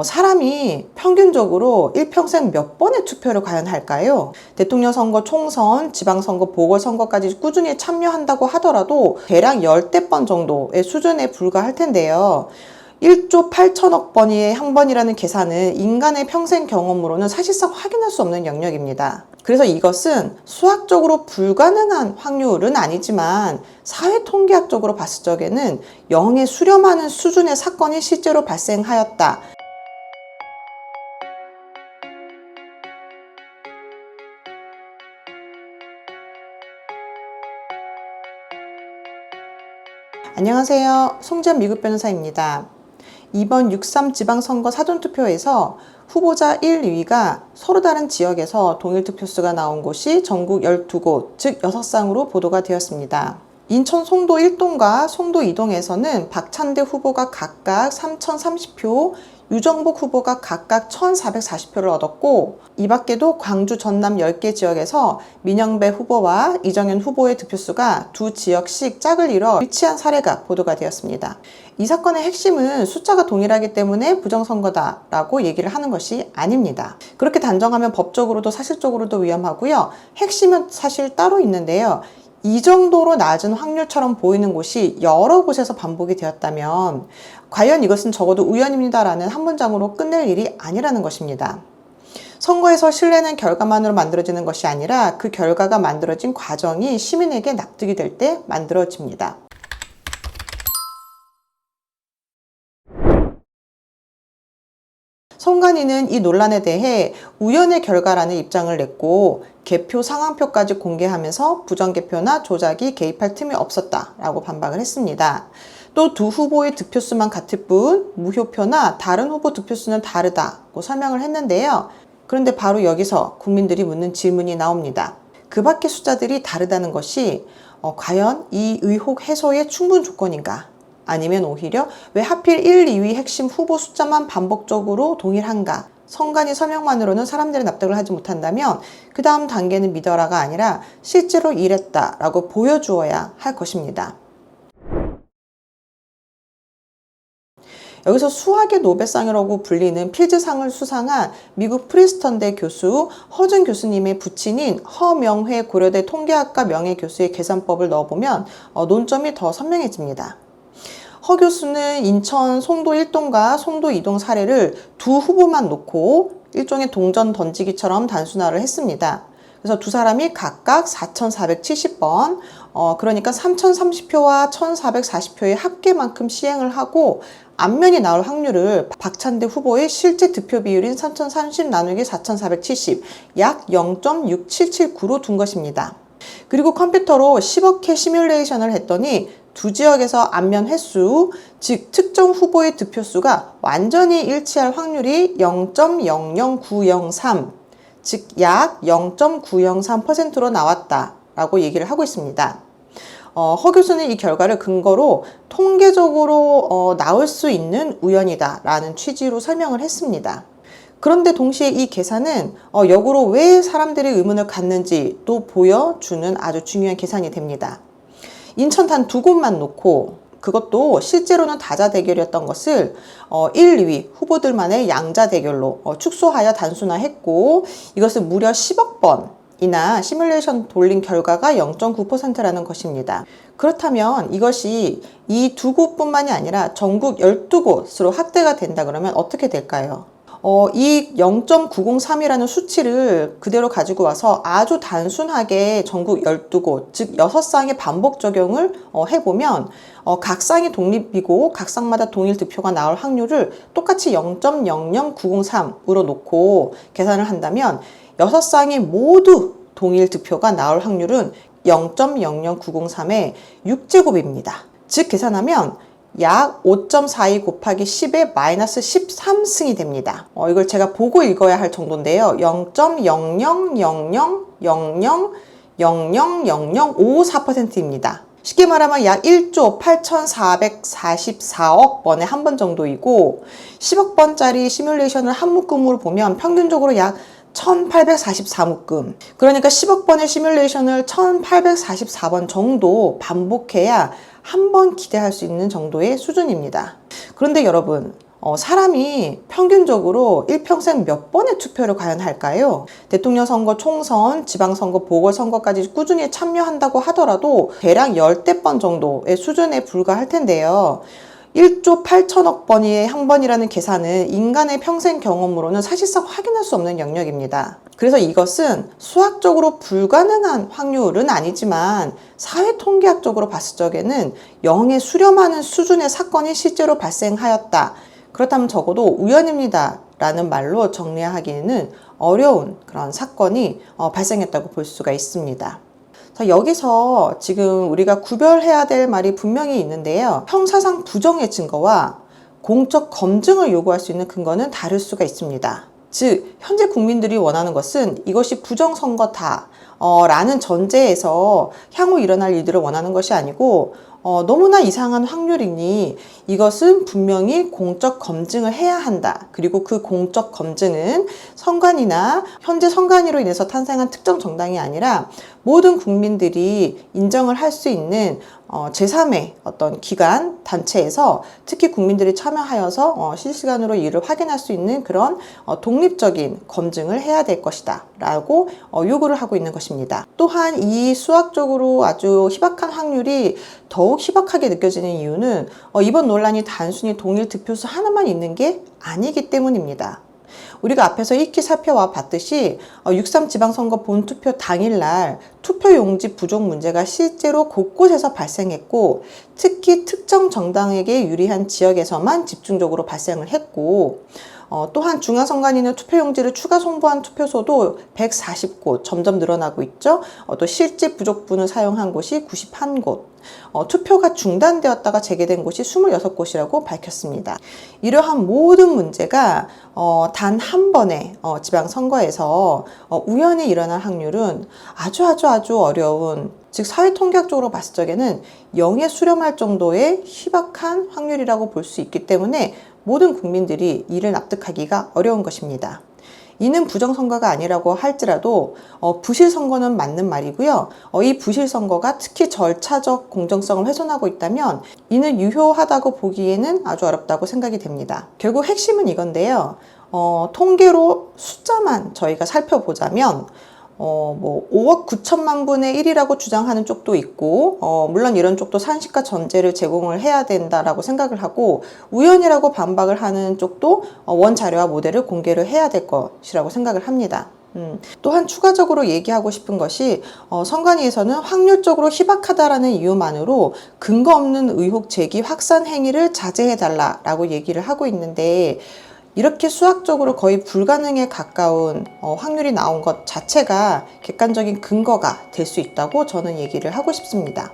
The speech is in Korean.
사람이 평균적으로 일평생 몇 번의 투표를 과연 할까요? 대통령 선거, 총선, 지방선거, 보궐선거까지 꾸준히 참여한다고 하더라도 대략 10대 번 정도의 수준에 불과할 텐데요. 1조 8천억 번이 한 번이라는 계산은 인간의 평생 경험으로는 사실상 확인할 수 없는 영역입니다. 그래서 이것은 수학적으로 불가능한 확률은 아니지만 사회통계학적으로 봤을 적에는 0에 수렴하는 수준의 사건이 실제로 발생하였다. 안녕하세요. 송지연 미국 변호사입니다. 이번 6.3 지방선거 사전투표에서 후보자 1, 2위가 서로 다른 지역에서 동일 득표수가 나온 곳이 전국 12곳, 즉 6쌍으로 보도가 되었습니다. 인천 송도 1동과 송도 2동에서는 박찬대 후보가 각각 3,030표, 유정복 후보가 각각 1,440표를 얻었고, 이 밖에도 광주, 전남 10개 지역에서 민영배 후보와 이정현 후보의 득표수가 두 지역씩 짝을 이뤄 일치한 사례가 보도가 되었습니다. 이 사건의 핵심은 숫자가 동일하기 때문에 부정선거다라고 얘기를 하는 것이 아닙니다. 그렇게 단정하면 법적으로도 사실적으로도 위험하고요. 핵심은 사실 따로 있는데요. 이 정도로 낮은 확률처럼 보이는 곳이 여러 곳에서 반복이 되었다면 과연 이것은 적어도 우연입니다라는 한 문장으로 끝낼 일이 아니라는 것입니다. 선거에서 신뢰는 결과만으로 만들어지는 것이 아니라 그 결과가 만들어진 과정이 시민에게 납득이 될 때 만들어집니다. 선관위는 이 논란에 대해 우연의 결과라는 입장을 냈고 개표 상황표까지 공개하면서 부정개표나 조작이 개입할 틈이 없었다라고 반박을 했습니다. 또 두 후보의 득표수만 같을 뿐 무효표나 다른 후보 득표수는 다르다고 설명을 했는데요. 그런데 바로 여기서 국민들이 묻는 질문이 나옵니다. 그 밖의 숫자들이 다르다는 것이 과연 이 의혹 해소의 충분 조건인가? 아니면 오히려 왜 하필 1, 2위 핵심 후보 숫자만 반복적으로 동일한가? 선관위 설명만으로는 사람들이 납득을 하지 못한다면 그 다음 단계는 믿어라가 아니라 실제로 이랬다라고 보여주어야 할 것입니다. 여기서 수학의 노벨상이라고 불리는 필즈상을 수상한 미국 프린스턴대 교수 허준 교수님의 부친인 허명회 고려대 통계학과 명예교수의 계산법을 넣어보면 논점이 더 선명해집니다. 허 교수는 인천 송도 1동과 송도 2동 사례를 두 후보만 놓고 일종의 동전 던지기처럼 단순화를 했습니다. 그래서 두 사람이 각각 4,470번, 그러니까 3,030표와 1,440표의 합계만큼 시행을 하고 앞면이 나올 확률을 박찬대 후보의 실제 득표 비율인 3,030 나누기 4,470, 약 0.6779로 둔 것입니다. 그리고 컴퓨터로 10억 회 시뮬레이션을 했더니 두 지역에서 앞면 횟수, 즉 특정 후보의 득표수가 완전히 일치할 확률이 0.00903, 즉 약 0.903%로 나왔다라고 얘기를 하고 있습니다. 허 교수는 이 결과를 근거로 통계적으로 나올 수 있는 우연이다라는 취지로 설명을 했습니다. 그런데 동시에 이 계산은 역으로 왜 사람들이 의문을 갖는지 또 보여주는 아주 중요한 계산이 됩니다. 인천 단 두 곳만 놓고 그것도 실제로는 다자 대결이었던 것을 1, 2위 후보들만의 양자 대결로 축소하여 단순화했고 이것을 무려 10억 번이나 시뮬레이션 돌린 결과가 0.9%라는 것입니다. 그렇다면 이것이 이 두 곳뿐만이 아니라 전국 12곳으로 확대가 된다 그러면 어떻게 될까요? 이 0.903이라는 수치를 그대로 가지고 와서 아주 단순하게 전국 12곳, 즉 6쌍의 반복 적용을 해보면 각 쌍이 독립이고 각 쌍마다 동일 득표가 나올 확률을 똑같이 0.00903으로 놓고 계산을 한다면 6쌍이 모두 동일 득표가 나올 확률은 0.00903의 6제곱입니다. 즉 계산하면 약 5.42 곱하기 10의 마이너스 13승이 됩니다. 이걸 제가 보고 읽어야 할 정도인데요. 0.0000000054%입니다. 쉽게 말하면 약 1조 8,444억 번에 한 번 정도이고 10억 번짜리 시뮬레이션을 한 묶음으로 보면 평균적으로 약 1844묶음. 그러니까 10억 번의 시뮬레이션을 1844번 정도 반복해야 한 번 기대할 수 있는 정도의 수준입니다. 그런데 여러분, 사람이 평균적으로 일평생 몇 번의 투표를 과연 할까요? 대통령 선거, 총선, 지방선거, 보궐선거까지 꾸준히 참여한다고 하더라도 대략 열대 번 정도의 수준에 불과할 텐데요. 1조 8천억 번이 한 번이라는 계산은 인간의 평생 경험으로는 사실상 확인할 수 없는 영역입니다. 그래서 이것은 수학적으로 불가능한 확률은 아니지만 사회통계학적으로 봤을 적에는 0에 수렴하는 수준의 사건이 실제로 발생하였다. 그렇다면 적어도 우연입니다 라는 말로 정리하기에는 어려운 그런 사건이 발생했다고 볼 수가 있습니다. 자, 여기서 지금 우리가 구별해야 될 말이 분명히 있는데요. 형사상 부정의 증거와 공적 검증을 요구할 수 있는 근거는 다를 수가 있습니다. 즉, 현재 국민들이 원하는 것은 이것이 부정선거다 라는 전제에서 향후 일어날 일들을 원하는 것이 아니고 너무나 이상한 확률이니 이것은 분명히 공적 검증을 해야 한다. 그리고 그 공적 검증은 선관위나 현재 선관위로 인해서 탄생한 특정 정당이 아니라 모든 국민들이 인정을 할 수 있는 제3의 어떤 기관, 단체에서 특히 국민들이 참여하여서 실시간으로 이를 확인할 수 있는 그런 독립적인 검증을 해야 될 것이다 라고 요구를 하고 있는 것입니다. 또한 이 수학적으로 아주 희박한 확률이 더욱 희박하게 느껴지는 이유는 이번 논란이 단순히 동일 득표수 하나만 있는 게 아니기 때문입니다. 우리가 앞에서 익히 살펴와 봤듯이 6.3 지방선거 본투표 당일날 투표용지 부족 문제가 실제로 곳곳에서 발생했고 특히 특정 정당에게 유리한 지역에서만 집중적으로 발생을 했고 또한 중앙선관위는 투표용지를 추가 송부한 투표소도 140곳 점점 늘어나고 있죠. 또 실제 부족분을 사용한 곳이 91곳, 투표가 중단되었다가 재개된 곳이 26곳이라고 밝혔습니다. 이러한 모든 문제가 단 한 번의 지방선거에서 우연히 일어날 확률은 아주 어려운, 즉 사회통계학적으로 봤을 적에는 0에 수렴할 정도의 희박한 확률이라고 볼 수 있기 때문에 모든 국민들이 이를 납득하기가 어려운 것입니다. 이는 부정선거가 아니라고 할지라도 부실선거는 맞는 말이고요. 이 부실선거가 특히 절차적 공정성을 훼손하고 있다면 이는 유효하다고 보기에는 아주 어렵다고 생각이 됩니다. 결국 핵심은 이건데요. 통계로 숫자만 저희가 살펴보자면 5억 9천만 분의 1이라고 주장하는 쪽도 있고 물론 이런 쪽도 산식과 전제를 제공을 해야 된다라고 생각을 하고 우연이라고 반박을 하는 쪽도 원자료와 모델을 공개를 해야 될 것이라고 생각을 합니다. 또한 추가적으로 얘기하고 싶은 것이 선관위에서는 확률적으로 희박하다라는 이유만으로 근거 없는 의혹 제기 확산 행위를 자제해달라라고 얘기를 하고 있는데 이렇게 수학적으로 거의 불가능에 가까운 확률이 나온 것 자체가 객관적인 근거가 될 수 있다고 저는 얘기를 하고 싶습니다.